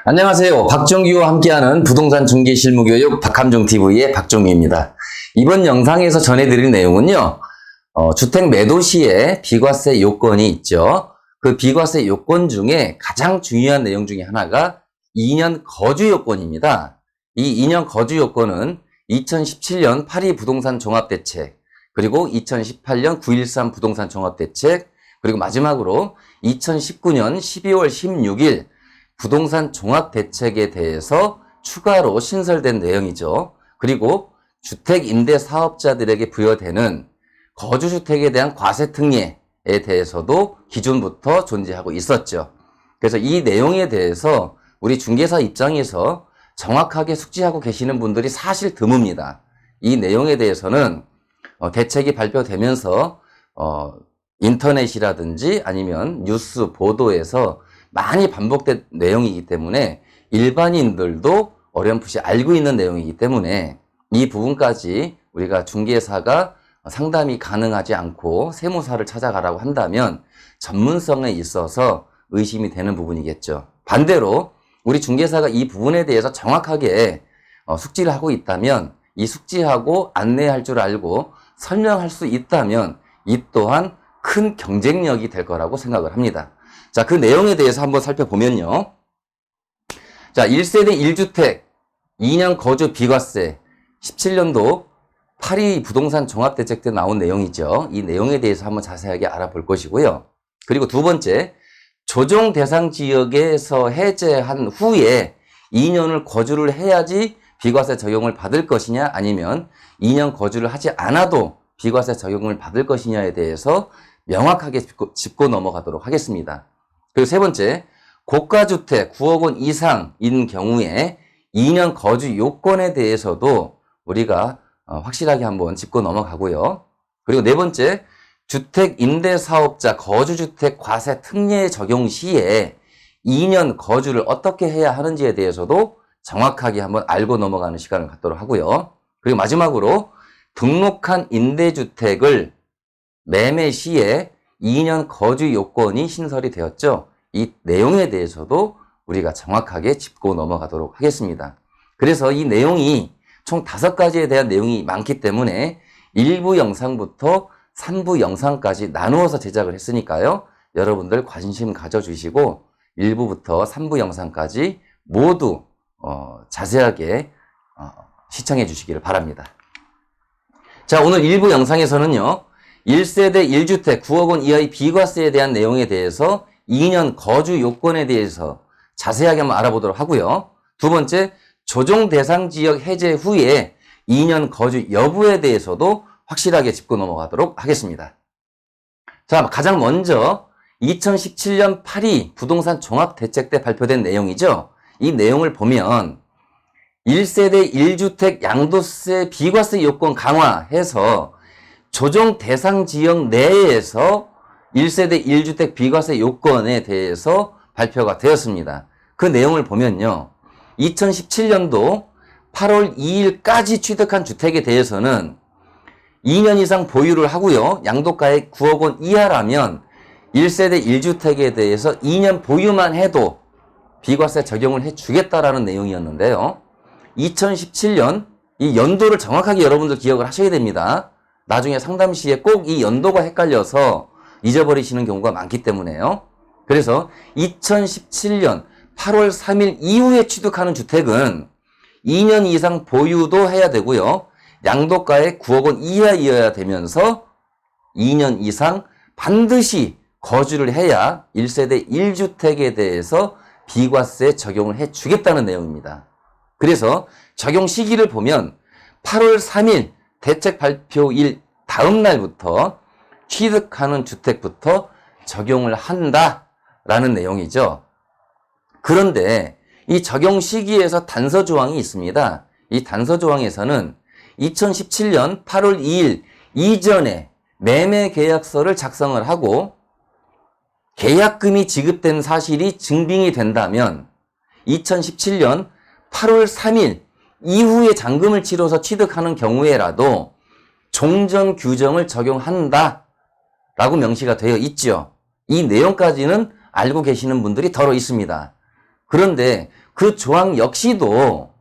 안녕하세요. 박종기와 함께하는 부동산 중개 실무 교육 박함종 TV의 박종기입니다. 이번 영상에서 전해드릴 내용은요. 주택 매도 시에 비과세 요건이 있죠. 그 비과세 요건 중에 가장 중요한 내용 중에 하나가 2년 거주 요건입니다. 이 2년 거주 요건은 2017년 8.2 부동산 종합대책, 그리고 2018년 9.13 부동산 종합대책, 그리고 마지막으로 2019년 12월 16일 부동산 종합대책에 대해서 추가로 신설된 내용이죠. 그리고 주택임대사업자들에게 부여되는 거주주택에 대한 과세특례에 대해서도 기존부터 존재하고 있었죠. 그래서 이 내용에 대해서 우리 중개사 입장에서 정확하게 숙지하고 계시는 분들이 사실 드뭅니다. 이 내용에 대해서는 대책이 발표되면서 인터넷이라든지 아니면 뉴스 보도에서 많이 반복된 내용이기 때문에 일반인들도 어렴풋이 알고 있는 내용이기 때문에 이 부분까지 우리가 중개사가 상담이 가능하지 않고 세무사를 찾아가라고 한다면 전문성에 있어서 의심이 되는 부분이겠죠. 반대로 우리 중개사가 이 부분에 대해서 정확하게 숙지를 하고 있다면, 이 숙지하고 안내할 줄 알고 설명할 수 있다면 이 또한 큰 경쟁력이 될 거라고 생각을 합니다. 자, 그 내용에 대해서 한번 살펴보면요. 자, 1세대 1주택 2년 거주 비과세 17년도 8.2 부동산 종합대책 때 나온 내용이죠. 이 내용에 대해서 한번 자세하게 알아볼 것이고요. 그리고 두 번째, 조정 대상 지역에서 해제한 후에 2년을 거주를 해야지 비과세 적용을 받을 것이냐, 아니면 2년 거주를 하지 않아도 비과세 적용을 받을 것이냐에 대해서 명확하게 짚고 넘어가도록 하겠습니다. 그리고 세 번째, 고가주택 9억 원 이상인 경우에 2년 거주 요건에 대해서도 우리가 확실하게 한번 짚고 넘어가고요. 그리고 네 번째, 주택임대사업자 거주주택 과세 특례 적용 시에 2년 거주를 어떻게 해야 하는지에 대해서도 정확하게 한번 알고 넘어가는 시간을 갖도록 하고요. 그리고 마지막으로 등록한 임대주택을 매매 시에 2년 거주 요건이 신설이 되었죠. 이 내용에 대해서도 우리가 정확하게 짚고 넘어가도록 하겠습니다. 그래서 이 내용이 총 5가지에 대한 내용이 많기 때문에 1부 영상부터 3부 영상까지 나누어서 제작을 했으니까요. 여러분들 관심 가져주시고 1부부터 3부 영상까지 모두 자세하게 시청해 주시기를 바랍니다. 자, 오늘 1부 영상에서는요. 1세대 1주택 9억 원 이하의 비과세에 대한 내용에 대해서 2년 거주 요건에 대해서 자세하게 한번 알아보도록 하고요. 두 번째, 조정 대상 지역 해제 후에 2년 거주 여부에 대해서도 확실하게 짚고 넘어가도록 하겠습니다. 자, 가장 먼저 2017년 8.2 부동산 종합대책 때 발표된 내용이죠. 이 내용을 보면 1세대 1주택 양도세 비과세 요건 강화해서 조정 대상 지역 내에서 1세대 1주택 비과세 요건에 대해서 발표가 되었습니다. 그 내용을 보면요. 2017년도 8월 2일까지 취득한 주택에 대해서는 2년 이상 보유를 하고요. 양도가액 9억 원 이하라면 1세대 1주택에 대해서 2년 보유만 해도 비과세 적용을 해주겠다라는 내용이었는데요. 2017년 이 연도를 정확하게 여러분들 기억을 하셔야 됩니다. 나중에 상담 시에 꼭 이 연도가 헷갈려서 잊어버리시는 경우가 많기 때문에요. 그래서 2017년 8월 3일 이후에 취득하는 주택은 2년 이상 보유도 해야 되고요. 양도가액 9억 원 이하이어야 되면서 2년 이상 반드시 거주를 해야 1세대 1주택에 대해서 비과세 적용을 해주겠다는 내용입니다. 그래서 적용 시기를 보면 8월 3일 대책 발표일 다음 날부터 취득하는 주택부터 적용을 한다라는 내용이죠. 그런데 이 적용 시기에서 단서 조항이 있습니다. 이 단서 조항에서는 2017년 8월 2일 이전에 매매 계약서를 작성을 하고 계약금이 지급된 사실이 증빙이 된다면 2017년 8월 3일 이후에 잔금을 치러서 취득하는 경우에라도 종전 규정을 적용한다라고 명시가 되어 있죠. 이 내용까지는 알고 계시는 분들이 더러 있습니다. 그런데 그 조항 역시도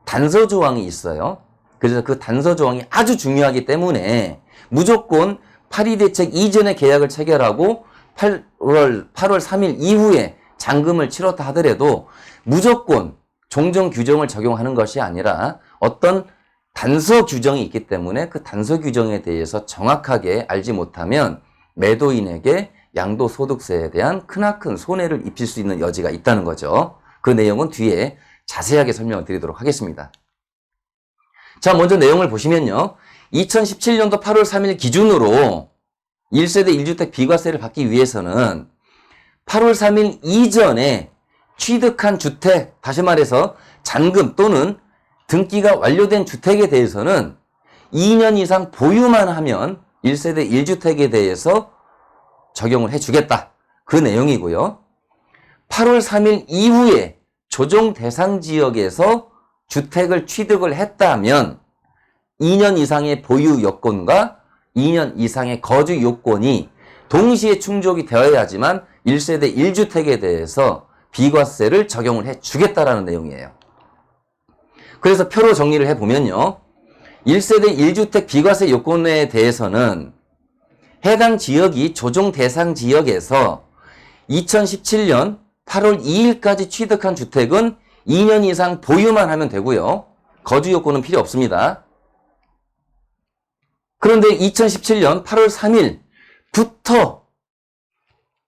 단서 조항이 있어요. 그래서 그 단서 조항이 아주 중요하기 때문에 무조건 파리 대책 이전에 계약을 체결하고 8월 3일 이후에 잔금을 치렀다 하더라도 무조건 종전 규정을 적용하는 것이 아니라 어떤 단서 규정이 있기 때문에 그 단서 규정에 대해서 정확하게 알지 못하면 매도인에게 양도소득세에 대한 크나큰 손해를 입힐 수 있는 여지가 있다는 거죠. 그 내용은 뒤에 자세하게 설명을 드리도록 하겠습니다. 자, 먼저 내용을 보시면요. 2017년도 8월 3일 기준으로 1세대 1주택 비과세를 받기 위해서는 8월 3일 이전에 취득한 주택, 다시 말해서 잔금 또는 등기가 완료된 주택에 대해서는 2년 이상 보유만 하면 1세대 1주택에 대해서 적용을 해주겠다. 그 내용이고요. 8월 3일 이후에 조정 대상 지역에서 주택을 취득을 했다면 2년 이상의 보유 요건과 2년 이상의 거주 요건이 동시에 충족이 되어야지만 1세대 1주택에 대해서 비과세를 적용을 해주겠다라는 내용이에요. 그래서 표로 정리를 해보면요. 1세대 1주택 비과세 요건에 대해서는 해당 지역이 조정 대상 지역에서 2017년 8월 2일까지 취득한 주택은 2년 이상 보유만 하면 되고요. 거주 요건은 필요 없습니다. 그런데 2017년 8월 3일부터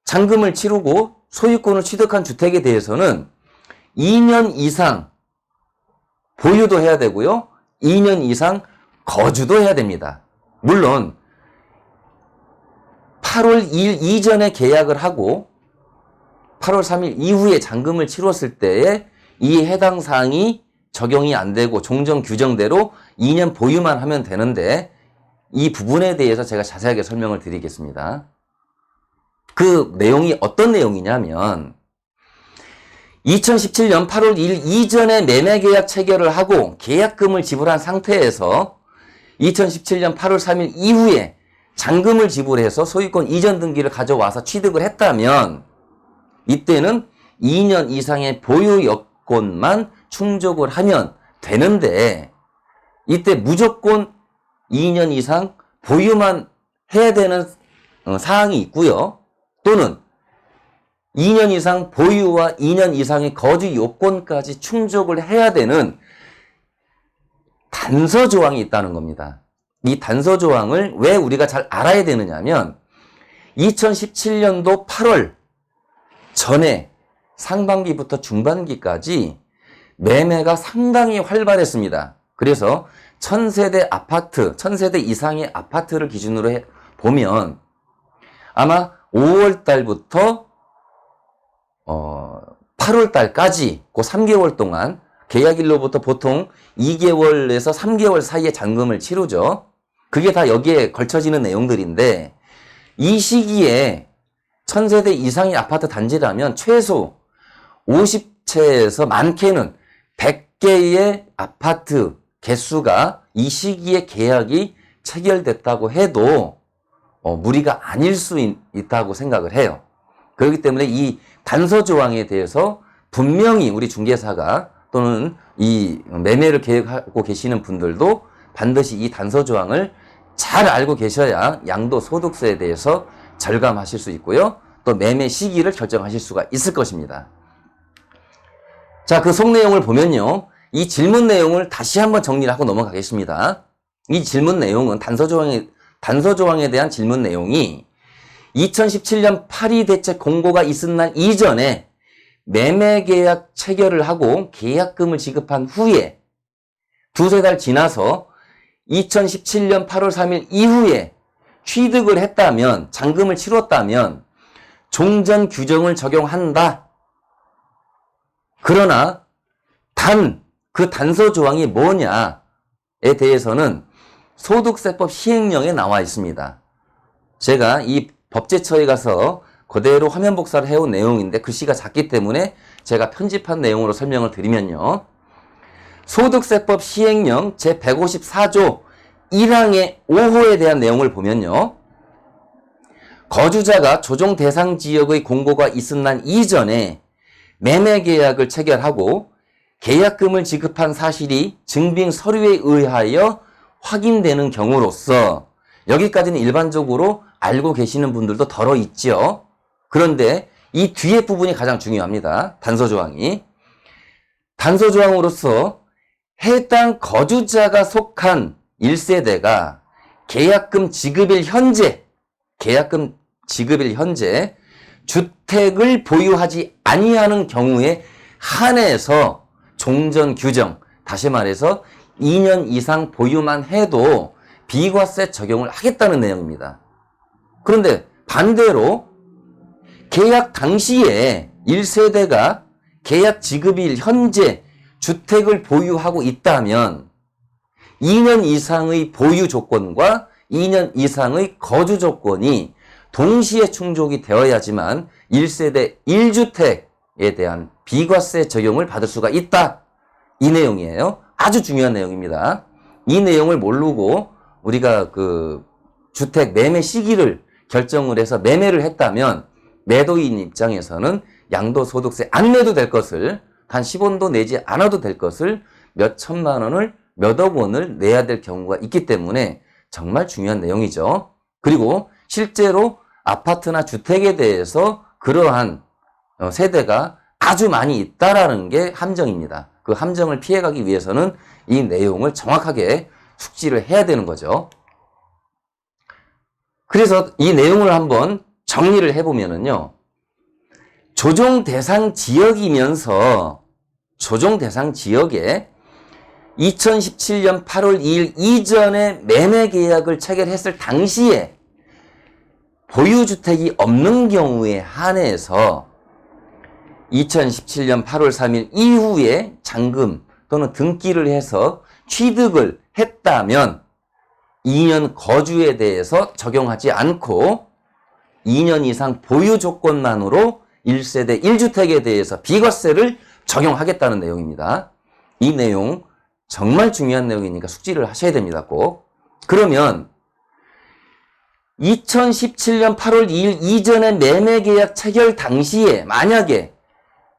잔금을 치르고 소유권을 취득한 주택에 대해서는 2년 이상 보유도 해야 되고요. 2년 이상 거주도 해야 됩니다. 물론 8월 2일 이전에 계약을 하고 8월 3일 이후에 잔금을 치렀을 때에 이 해당 사항이 적용이 안 되고 종전 규정대로 2년 보유만 하면 되는데 이 부분에 대해서 제가 자세하게 설명을 드리겠습니다. 그 내용이 어떤 내용이냐면 2017년 8월 1일 이전에 매매계약 체결을 하고 계약금을 지불한 상태에서 2017년 8월 3일 이후에 잔금을 지불해서 소유권 이전 등기를 가져와서 취득을 했다면 이때는 2년 이상의 보유 여건만 충족을 하면 되는데 이때 무조건 2년 이상 보유만 해야 되는 사항이 있고요. 또는 2년 이상 보유와 2년 이상의 거주 요건까지 충족을 해야 되는 단서 조항이 있다는 겁니다. 이 단서 조항을 왜 우리가 잘 알아야 되느냐면 2017년도 8월 전에 상반기부터 중반기까지 매매가 상당히 활발했습니다. 그래서 1000세대 아파트, 1000세대 이상의 아파트를 기준으로 보면 아마 5월 달부터 8월 달까지 그 3개월 동안 계약일로부터 보통 2개월에서 3개월 사이에 잔금을 치르죠. 그게 다 여기에 걸쳐지는 내용들인데 이 시기에 1000세대 이상의 아파트 단지라면 최소 50채에서 많게는 100개의 아파트 개수가 이 시기에 계약이 체결됐다고 해도 무리가 아닐 수 있다고 생각을 해요. 그렇기 때문에 이 단서 조항에 대해서 분명히 우리 중개사가 또는 이 매매를 계획하고 계시는 분들도 반드시 이 단서 조항을 잘 알고 계셔야 양도소득세에 대해서 절감하실 수 있고요. 또 매매 시기를 결정하실 수가 있을 것입니다. 자, 그 속 내용을 보면요. 이 질문 내용을 다시 한번 정리를 하고 넘어가겠습니다. 이 질문 내용은 단서 조항에 대한 질문 내용이 2017년 파리 대책 공고가 있은 날 이전에 매매계약 체결을 하고 계약금을 지급한 후에 두세 달 지나서 2017년 8월 3일 이후에 취득을 했다면, 잔금을 치렀다면 종전 규정을 적용한다. 그러나 단 그 단서 조항이 뭐냐에 대해서는 소득세법 시행령에 나와 있습니다. 제가 이 법제처에 가서 그대로 화면 복사를 해온 내용인데 글씨가 작기 때문에 제가 편집한 내용으로 설명을 드리면요. 소득세법 시행령 제154조 1항의 5호에 대한 내용을 보면요. 거주자가 조정 대상 지역의 공고가 있은 날 이전에 매매 계약을 체결하고 계약금을 지급한 사실이 증빙 서류에 의하여 확인되는 경우로서, 여기까지는 일반적으로 알고 계시는 분들도 덜어 있죠. 그런데 이 뒤에 부분이 가장 중요합니다. 단서조항이. 단서조항으로서 해당 거주자가 속한 1세대가 계약금 지급일 현재 주택을 보유하지 아니하는 경우에 한해서 종전 규정, 다시 말해서 2년 이상 보유만 해도 비과세 적용을 하겠다는 내용입니다. 그런데 반대로 계약 당시에 1세대가 계약 지급일 현재 주택을 보유하고 있다면 2년 이상의 보유 조건과 2년 이상의 거주 조건이 동시에 충족이 되어야지만 1세대 1주택에 대한 비과세 적용을 받을 수가 있다. 이 내용이에요. 아주 중요한 내용입니다. 이 내용을 모르고 우리가 그 주택 매매 시기를 결정을 해서 매매를 했다면 매도인 입장에서는 양도소득세 안 내도 될 것을, 단 10원도 내지 않아도 될 것을 몇 천만 원을, 몇억 원을 내야 될 경우가 있기 때문에 정말 중요한 내용이죠. 그리고 실제로 아파트나 주택에 대해서 그러한 세대가 아주 많이 있다라는 게 함정입니다. 그 함정을 피해가기 위해서는 이 내용을 정확하게 숙지를 해야 되는 거죠. 그래서 이 내용을 한번 정리를 해보면은요, 조정 대상 지역이면서 조정 대상 지역에 2017년 8월 2일 이전에 매매 계약을 체결했을 당시에 보유주택이 없는 경우에 한해서 2017년 8월 3일 이후에 잔금 또는 등기를 해서 취득을 했다면 2년 거주에 대해서 적용하지 않고 2년 이상 보유 조건만으로 1세대 1주택에 대해서 비과세를 적용하겠다는 내용입니다. 이 내용 정말 중요한 내용이니까 숙지를 하셔야 됩니다. 꼭. 그러면 2017년 8월 2일 이전에 매매계약 체결 당시에 만약에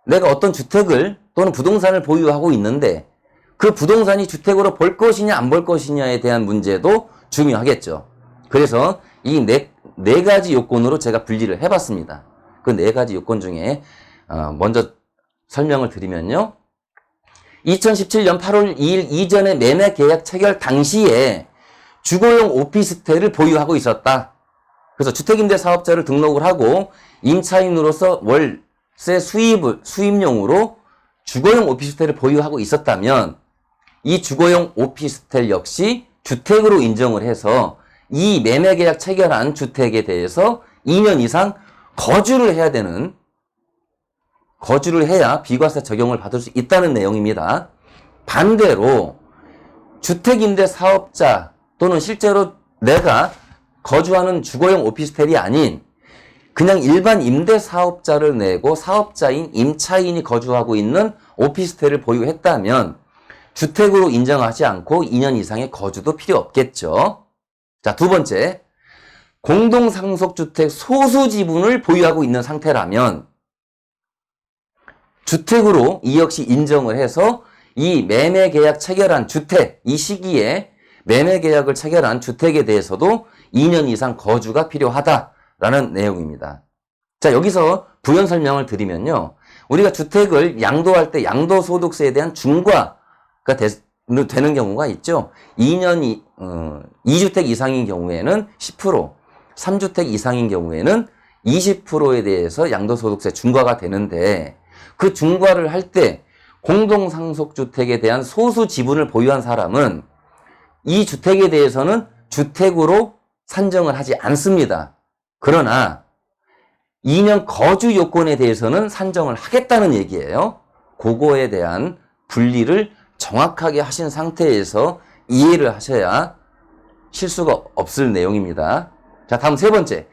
내가 어떤 주택을 또는 부동산을 보유하고 있는데 그 부동산이 주택으로 볼 것이냐 안 볼 것이냐에 대한 문제도 중요하겠죠. 그래서 이 네 가지 요건으로 제가 분리를 해봤습니다. 그 네 가지 요건 중에 먼저 설명을 드리면요. 2017년 8월 2일 이전에 매매 계약 체결 당시에 주거용 오피스텔을 보유하고 있었다. 그래서 주택임대 사업자를 등록을 하고 임차인으로서 월세 수입용으로 주거용 오피스텔을 보유하고 있었다면 이 주거용 오피스텔 역시 주택으로 인정을 해서 이 매매 계약 체결한 주택에 대해서 2년 이상 거주를 해야 비과세 적용을 받을 수 있다는 내용입니다. 반대로 주택임대 사업자 또는 실제로 내가 거주하는 주거용 오피스텔이 아닌 그냥 일반 임대 사업자를 내고 사업자인 임차인이 거주하고 있는 오피스텔을 보유했다면 주택으로 인정하지 않고 2년 이상의 거주도 필요 없겠죠. 자, 두 번째, 공동상속주택 소수 지분을 보유하고 있는 상태라면 주택으로 이 역시 인정을 해서 이 매매계약 체결한 주택, 이 시기에 매매계약을 체결한 주택에 대해서도 2년 이상 거주가 필요하다라는 내용입니다. 자, 여기서 부연 설명을 드리면요. 우리가 주택을 양도할 때 양도소득세에 대한 중과가 되는 경우가 있죠. 2주택 이상인 경우에는 10%, 3주택 이상인 경우에는 20%에 대해서 양도소득세 중과가 되는데 그 중과를 할 때 공동상속주택에 대한 소수 지분을 보유한 사람은 이 주택에 대해서는 주택으로 산정을 하지 않습니다. 그러나 2년 거주 요건에 대해서는 산정을 하겠다는 얘기예요. 그거에 대한 분리를 정확하게 하신 상태에서 이해를 하셔야 실수가 없을 내용입니다. 자, 다음 세 번째.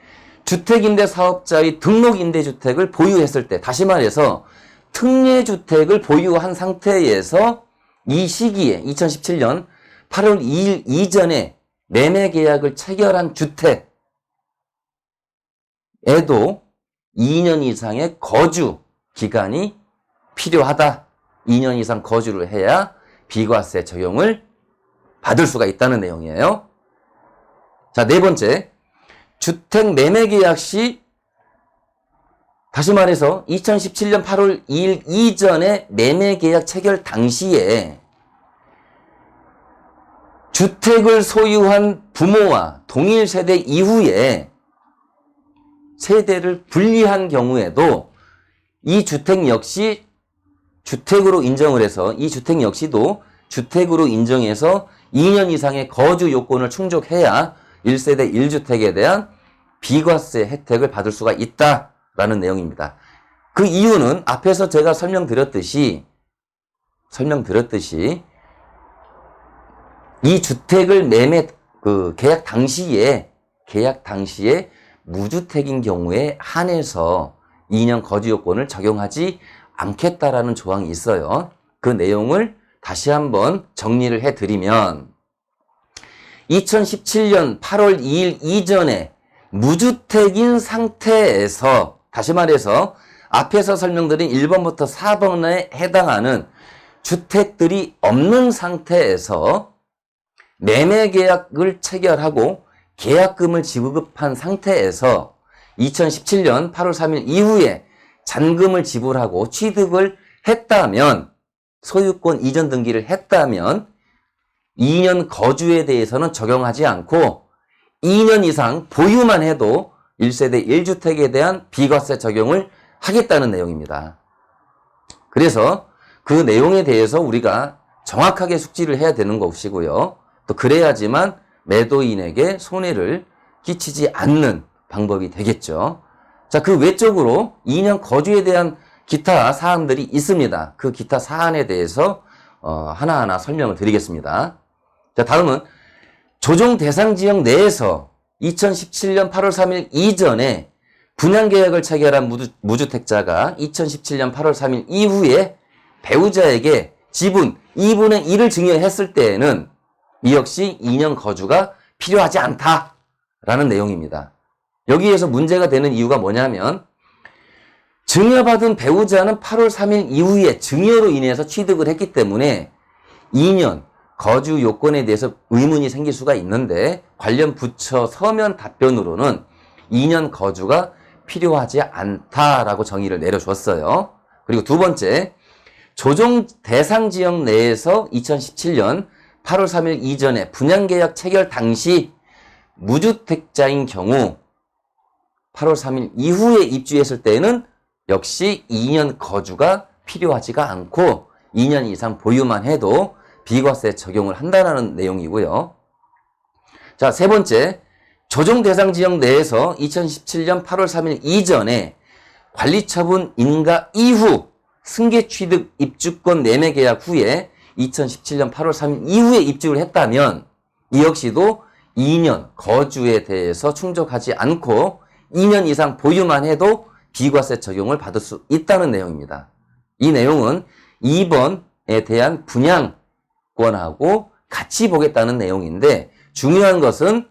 주택임대 사업자의 등록임대주택을 보유했을 때, 다시 말해서 특례주택을 보유한 상태에서 이 시기에 2017년 8월 2일 이전에 매매계약을 체결한 주택에도 2년 이상의 거주 기간이 필요하다. 2년 이상 거주를 해야 비과세 적용을 받을 수가 있다는 내용이에요. 자, 네 번째. 주택 매매 계약 시, 다시 말해서 2017년 8월 2일 이전에 매매 계약 체결 당시에 주택을 소유한 부모와 동일 세대 이후에 세대를 분리한 경우에도 이 주택 역시 주택으로 인정을 해서 이 주택 역시도 주택으로 인정해서 2년 이상의 거주 요건을 충족해야 1세대 1주택에 대한 비과세 혜택을 받을 수가 있다라는 내용입니다. 그 이유는 앞에서 제가 설명드렸듯이 이 주택을 매매 계약 당시에 무주택인 경우에 한해서 2년 거주 요건을 적용하지 않겠다라는 조항이 있어요. 그 내용을 다시 한번 정리를 해드리면 2017년 8월 2일 이전에 무주택인 상태에서, 다시 말해서 앞에서 설명드린 1번부터 4번에 해당하는 주택들이 없는 상태에서 매매 계약을 체결하고 계약금을 지급한 상태에서 2017년 8월 3일 이후에 잔금을 지불하고 취득을 했다면, 소유권 이전 등기를 했다면 2년 거주에 대해서는 적용하지 않고 2년 이상 보유만 해도 1세대 1주택에 대한 비과세 적용을 하겠다는 내용입니다. 그래서 그 내용에 대해서 우리가 정확하게 숙지를 해야 되는 것이고요. 또 그래야지만 매도인에게 손해를 끼치지 않는 방법이 되겠죠. 자, 그 외적으로 2년 거주에 대한 기타 사항들이 있습니다. 그 기타 사안에 대해서 하나하나 설명을 드리겠습니다. 자, 다음은 조정 대상 지역 내에서 2017년 8월 3일 이전에 분양계약을 체결한 무주택자가 2017년 8월 3일 이후에 배우자에게 지분 2분의 1을 증여했을 때에는 이 역시 2년 거주가 필요하지 않다라는 내용입니다. 여기에서 문제가 되는 이유가 뭐냐면, 증여받은 배우자는 8월 3일 이후에 증여로 인해서 취득을 했기 때문에 2년 거주 요건에 대해서 의문이 생길 수가 있는데, 관련 부처 서면 답변으로는 2년 거주가 필요하지 않다라고 정의를 내려줬어요. 그리고 두 번째, 조정 대상 지역 내에서 2017년 8월 3일 이전에 분양계약 체결 당시 무주택자인 경우 8월 3일 이후에 입주했을 때에는 역시 2년 거주가 필요하지가 않고 2년 이상 보유만 해도 비과세 적용을 한다는 내용이고요. 자, 세 번째, 조정 대상 지역 내에서 2017년 8월 3일 이전에 관리처분 인가 이후 승계 취득 입주권 매매 계약 후에 2017년 8월 3일 이후에 입주를 했다면 이 역시도 2년 거주에 대해서 충족하지 않고 2년 이상 보유만 해도 비과세 적용을 받을 수 있다는 내용입니다. 이 내용은 2번에 대한 분양권하고 같이 보겠다는 내용인데, 중요한 것은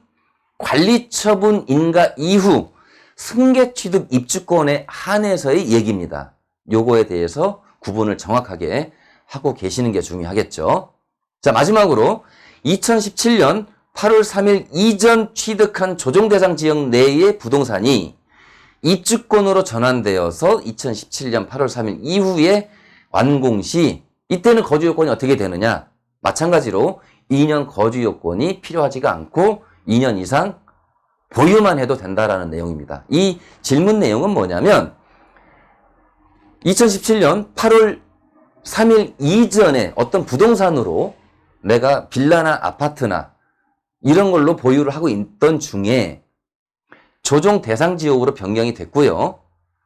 관리처분 인가 이후 승계 취득 입주권에 한해서의 얘기입니다. 요거에 대해서 구분을 정확하게 하고 계시는 게 중요하겠죠. 자, 마지막으로 2017년 8월 3일 이전 취득한 조정대상 지역 내의 부동산이 입주권으로 전환되어서 2017년 8월 3일 이후에 완공 시, 이때는 거주 요건이 어떻게 되느냐? 마찬가지로 2년 거주 요건이 필요하지가 않고 2년 이상 보유만 해도 된다라는 내용입니다. 이 질문 내용은 뭐냐면, 2017년 8월 3일 이전에 어떤 부동산으로 내가 빌라나 아파트나 이런 걸로 보유를 하고 있던 중에 조정 대상 지역으로 변경이 됐고요.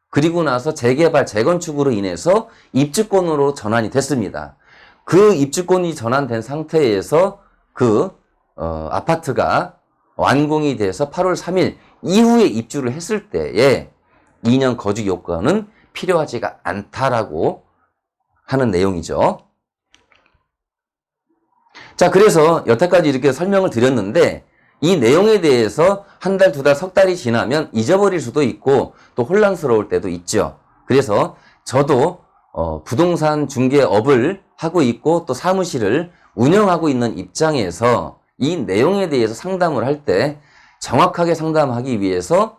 그리고 나서 재개발, 재건축으로 인해서 입주권으로 전환이 됐습니다. 그 입주권이 전환된 상태에서 그 아파트가 완공이 돼서 8월 3일 이후에 입주를 했을 때에 2년 거주 요건은 필요하지가 않다라고 하는 내용이죠. 자, 그래서 여태까지 이렇게 설명을 드렸는데, 이 내용에 대해서 한 달, 두 달, 석 달이 지나면 잊어버릴 수도 있고 또 혼란스러울 때도 있죠. 그래서 저도 부동산 중개업을 하고 있고 또 사무실을 운영하고 있는 입장에서 이 내용에 대해서 상담을 할 때 정확하게 상담하기 위해서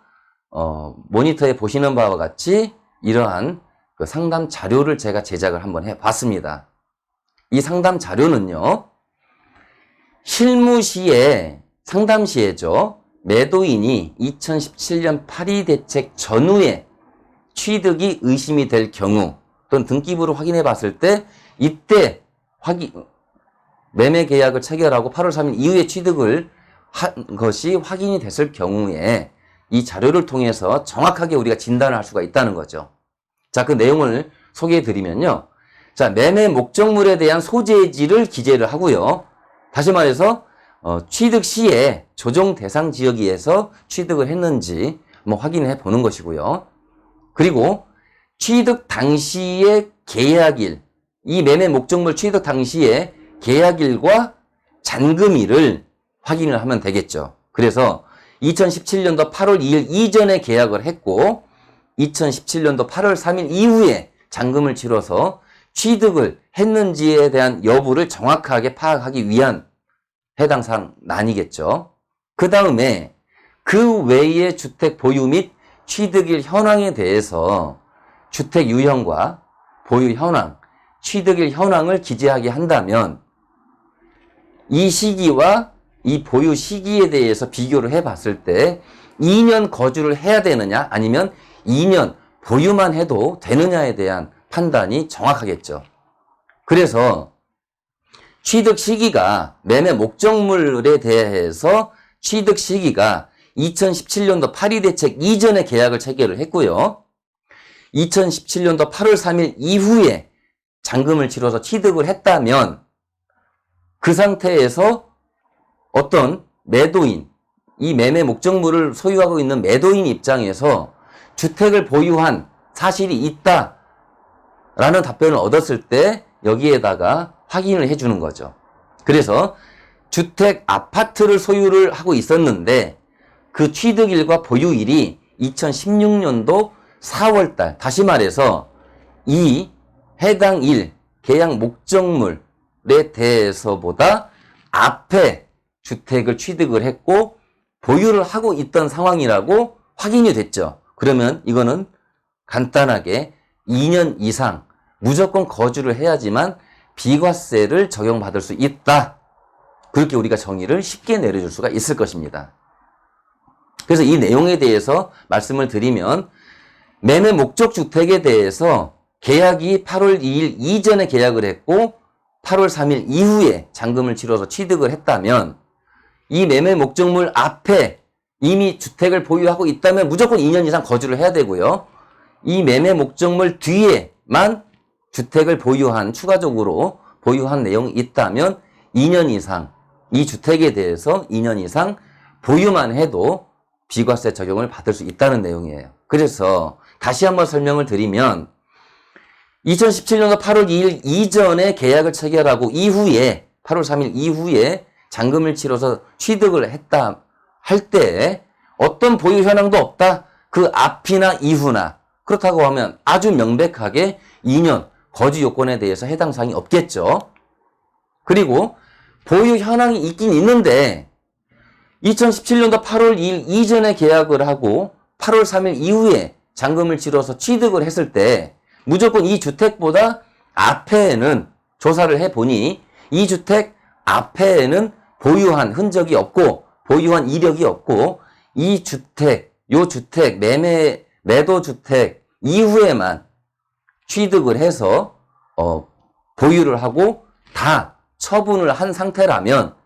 모니터에 보시는 바와 같이 이러한 그 상담 자료를 제가 제작을 한번 해봤습니다. 이 상담 자료는요, 실무시에 상담시에죠. 매도인이 2017년 파리 대책 전후에 취득이 의심이 될 경우 또는 등기부를 확인해 봤을 때 이때 매매 계약을 체결하고 8월 3일 이후에 취득을 한 것이 확인이 됐을 경우에 이 자료를 통해서 정확하게 우리가 진단을 할 수가 있다는 거죠. 자, 그 내용을 소개해 드리면요. 자, 매매 목적물에 대한 소재지를 기재를 하고요. 다시 말해서 취득 시에 조정 대상 지역에서 취득을 했는지 한번 확인해 보는 것이고요. 그리고 취득 당시의 계약일, 이 매매 목적물 취득 당시의 계약일과 잔금일을 확인을 하면 되겠죠. 그래서 2017년도 8월 2일 이전에 계약을 했고 2017년도 8월 3일 이후에 잔금을 치러서 취득을 했는지에 대한 여부를 정확하게 파악하기 위한 해당 사항이겠죠. 그 다음에 그 외의 주택 보유 및 취득일 현황에 대해서 주택 유형과 보유 현황, 취득일 현황을 기재하게 한다면 이 시기와 이 보유 시기에 대해서 비교를 해봤을 때 2년 거주를 해야 되느냐 아니면 2년 보유만 해도 되느냐에 대한 판단이 정확하겠죠. 그래서 취득 시기가 매매 목적물에 대해서 취득 시기가 2017년도 파리 대책 이전에 계약을 체결을 했고요. 2017년도 8월 3일 이후에 잔금을 치러서 취득을 했다면 그 상태에서 어떤 매도인, 이 매매 목적물을 소유하고 있는 매도인 입장에서 주택을 보유한 사실이 있다라는 답변을 얻었을 때 여기에다가 확인을 해주는 거죠. 그래서 주택 아파트를 소유를 하고 있었는데 그 취득일과 보유일이 2016년도 4월달, 다시 말해서 이 해당 일, 계약 목적물에 대해서보다 앞에 주택을 취득을 했고 보유를 하고 있던 상황이라고 확인이 됐죠. 그러면 이거는 간단하게 2년 이상 무조건 거주를 해야지만 비과세를 적용받을 수 있다. 그렇게 우리가 정의를 쉽게 내려줄 수가 있을 것입니다. 그래서 이 내용에 대해서 말씀을 드리면 매매 목적 주택에 대해서 계약이 8월 2일 이전에 계약을 했고 8월 3일 이후에 잔금을 치러서 취득을 했다면 이 매매 목적물 앞에 이미 주택을 보유하고 있다면 무조건 2년 이상 거주를 해야 되고요. 이 매매 목적물 뒤에만 주택을 추가적으로 보유한 내용이 있다면 2년 이상, 이 주택에 대해서 2년 이상 보유만 해도 비과세 적용을 받을 수 있다는 내용이에요. 그래서 다시 한번 설명을 드리면 2017년도 8월 2일 이전에 계약을 체결하고 이후에 8월 3일 이후에 잔금을 치러서 취득을 했다 할 때 어떤 보유 현황도 없다. 그 앞이나 이후나 그렇다고 하면 아주 명백하게 2년 거주 요건에 대해서 해당 사항이 없겠죠. 그리고 보유 현황이 있긴 있는데 2017년도 8월 2일 이전에 계약을 하고 8월 3일 이후에 잔금을 치러서 취득을 했을 때 무조건 이 주택보다 앞에는 조사를 해보니 이 주택 앞에는 보유한 흔적이 없고 보유한 이력이 없고 이 주택, 요 주택, 매도 주택 이후에만 취득을 해서 보유를 하고 다 처분을 한 상태라면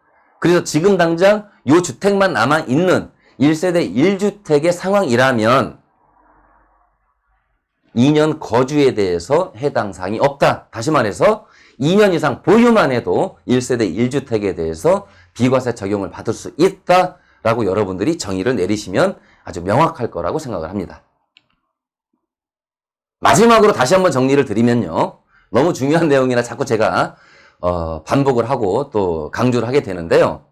그래서 지금 당장 요 주택만 남아있는 1세대 1주택의 상황이라면 2년 거주에 대해서 해당 사항이 없다. 다시 말해서 2년 이상 보유만 해도 1세대 1주택에 대해서 비과세 적용을 받을 수 있다라고 여러분들이 정의를 내리시면 아주 명확할 거라고 생각을 합니다. 마지막으로 다시 한번 정리를 드리면요. 너무 중요한 내용이라 자꾸 제가 반복을 하고 또 강조를 하게 되는데요.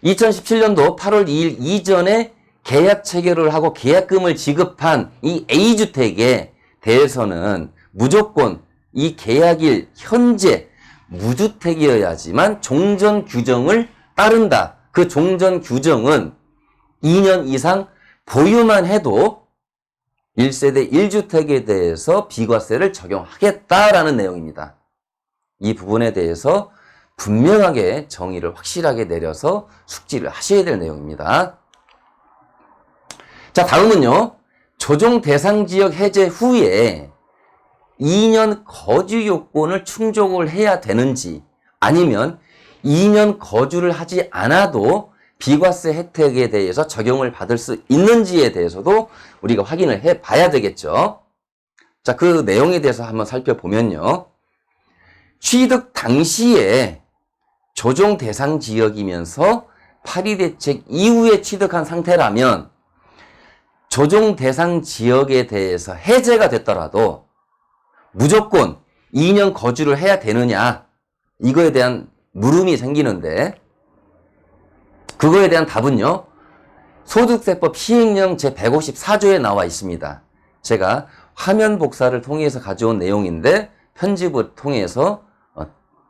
2017년도 8월 2일 이전에 계약 체결을 하고 계약금을 지급한 이 A주택에 대해서는 무조건 이 계약일 현재 무주택이어야지만 종전 규정을 따른다. 그 종전 규정은 2년 이상 보유만 해도 1세대 1주택에 대해서 비과세를 적용하겠다라는 내용입니다. 이 부분에 대해서 분명하게 정의를 확실하게 내려서 숙지를 하셔야 될 내용입니다. 자, 다음은요. 조정 대상 지역 해제 후에 2년 거주 요건을 충족을 해야 되는지 아니면 2년 거주를 하지 않아도 비과세 혜택에 대해서 적용을 받을 수 있는지에 대해서도 우리가 확인을 해 봐야 되겠죠. 자, 그 내용에 대해서 한번 살펴보면요. 취득 당시에 조정 대상 지역이면서 파리 대책 이후에 취득한 상태라면 조정 대상 지역에 대해서 해제가 됐더라도 무조건 2년 거주를 해야 되느냐, 이거에 대한 물음이 생기는데 그거에 대한 답은요. 소득세법 시행령 제154조에 나와 있습니다. 제가 화면 복사를 통해서 가져온 내용인데 편집을 통해서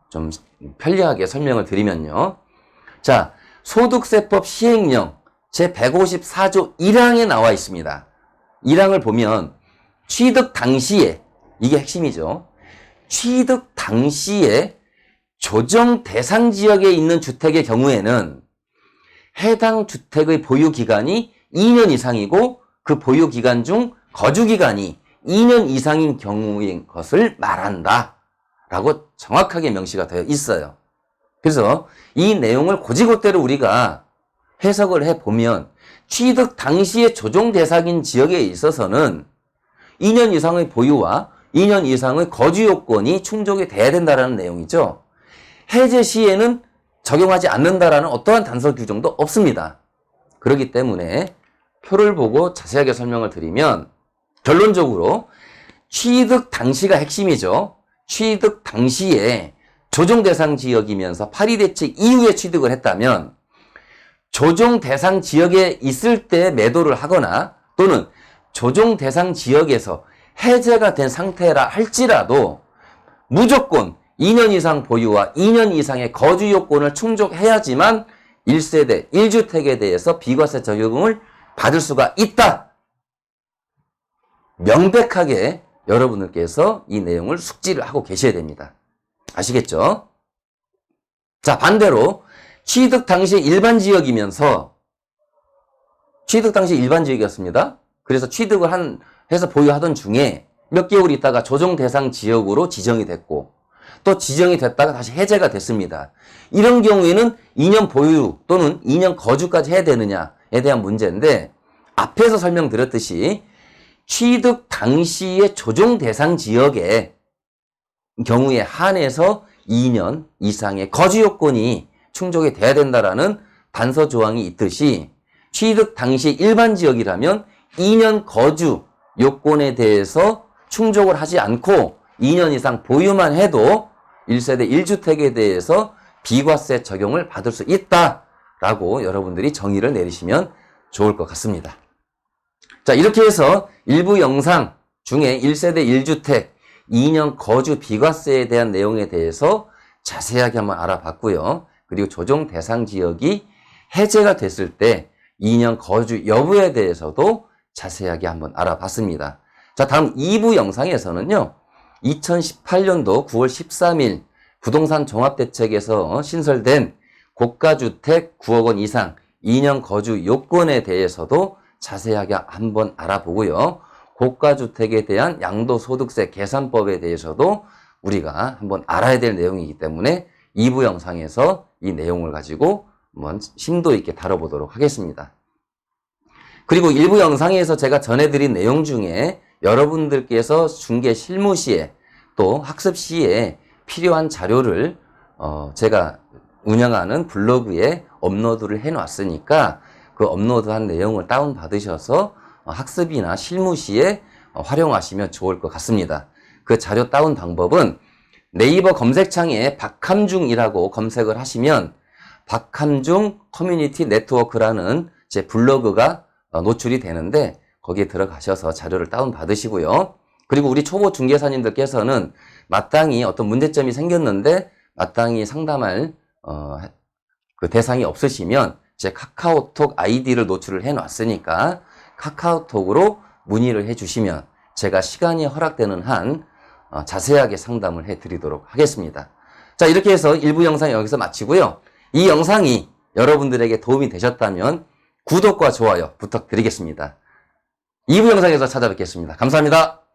좀 편리하게 설명을 드리면요. 자, 소득세법 시행령 제154조 1항에 나와 있습니다. 1항을 보면 취득 당시에, 이게 핵심이죠. 취득 당시에 조정 대상 지역에 있는 주택의 경우에는 해당 주택의 보유 기간이 2년 이상이고 그 보유 기간 중 거주 기간이 2년 이상인 경우인 것을 말한다 라고 정확하게 명시가 되어 있어요. 그래서 이 내용을 곧이곧대로 우리가 해석을 해보면 취득 당시에 조정 대상인 지역에 있어서는 2년 이상의 보유와 2년 이상의 거주 요건이 충족이 돼야 된다는 내용이죠. 해제 시에는 적용하지 않는다라는 어떠한 단서 규정도 없습니다. 그렇기 때문에 표를 보고 자세하게 설명을 드리면 결론적으로 취득 당시가 핵심이죠. 취득 당시에 조정 대상 지역이면서 파리 대책 이후에 취득을 했다면 조정 대상 지역에 있을 때 매도를 하거나 또는 조정 대상 지역에서 해제가 된 상태라 할지라도 무조건 2년 이상 보유와 2년 이상의 거주 요건을 충족해야지만 1세대 1주택에 대해서 비과세 적용을 받을 수가 있다. 명백하게 여러분들께서 이 내용을 숙지를 하고 계셔야 됩니다. 아시겠죠? 자, 반대로 취득 당시 일반 지역이면서 취득 당시 일반 지역이었습니다. 그래서 취득을 해서 보유하던 중에 몇 개월 있다가 조정 대상 지역으로 지정이 됐고 또 지정이 됐다가 다시 해제가 됐습니다. 이런 경우에는 2년 보유 또는 2년 거주까지 해야 되느냐에 대한 문제인데 앞에서 설명드렸듯이 취득 당시의 조정 대상 지역의 경우에 한해서 2년 이상의 거주 요건이 충족이 돼야 된다라는 단서 조항이 있듯이 취득 당시 일반 지역이라면 2년 거주 요건에 대해서 충족을 하지 않고 2년 이상 보유만 해도 1세대 1주택에 대해서 비과세 적용을 받을 수 있다라고 여러분들이 정의를 내리시면 좋을 것 같습니다. 자, 이렇게 해서 일부 영상 중에 1세대 1주택 2년 거주 비과세에 대한 내용에 대해서 자세하게 한번 알아봤고요. 그리고 조정 대상 지역이 해제가 됐을 때 2년 거주 여부에 대해서도 자세하게 한번 알아봤습니다. 자, 다음 2부 영상에서는요. 2018년도 9월 13일 부동산 종합대책에서 신설된 고가주택 9억 원 이상 2년 거주 요건에 대해서도 자세하게 한번 알아보고요. 고가주택에 대한 양도소득세 계산법에 대해서도 우리가 한번 알아야 될 내용이기 때문에 2부 영상에서 이 내용을 가지고 한번 심도 있게 다뤄보도록 하겠습니다. 그리고 1부 영상에서 제가 전해드린 내용 중에 여러분들께서 중개 실무 시에 또 학습 시에 필요한 자료를 제가 운영하는 블로그에 업로드를 해놨으니까 그 업로드한 내용을 다운받으셔서 학습이나 실무 시에 활용하시면 좋을 것 같습니다. 그 자료 다운 방법은 네이버 검색창에 박함중이라고 검색을 하시면 박함중 커뮤니티 네트워크라는 제 블로그가 노출이 되는데 거기에 들어가셔서 자료를 다운받으시고요. 그리고 우리 초보 중개사님들께서는 마땅히 어떤 문제점이 생겼는데 마땅히 상담할 그 대상이 없으시면 제 카카오톡 아이디를 노출을 해 놨으니까 카카오톡으로 문의를 해 주시면 제가 시간이 허락되는 한 자세하게 상담을 해 드리도록 하겠습니다. 자, 이렇게 해서 1부 영상 여기서 마치고요. 이 영상이 여러분들에게 도움이 되셨다면 구독과 좋아요 부탁드리겠습니다. 2부 영상에서 찾아뵙겠습니다. 감사합니다.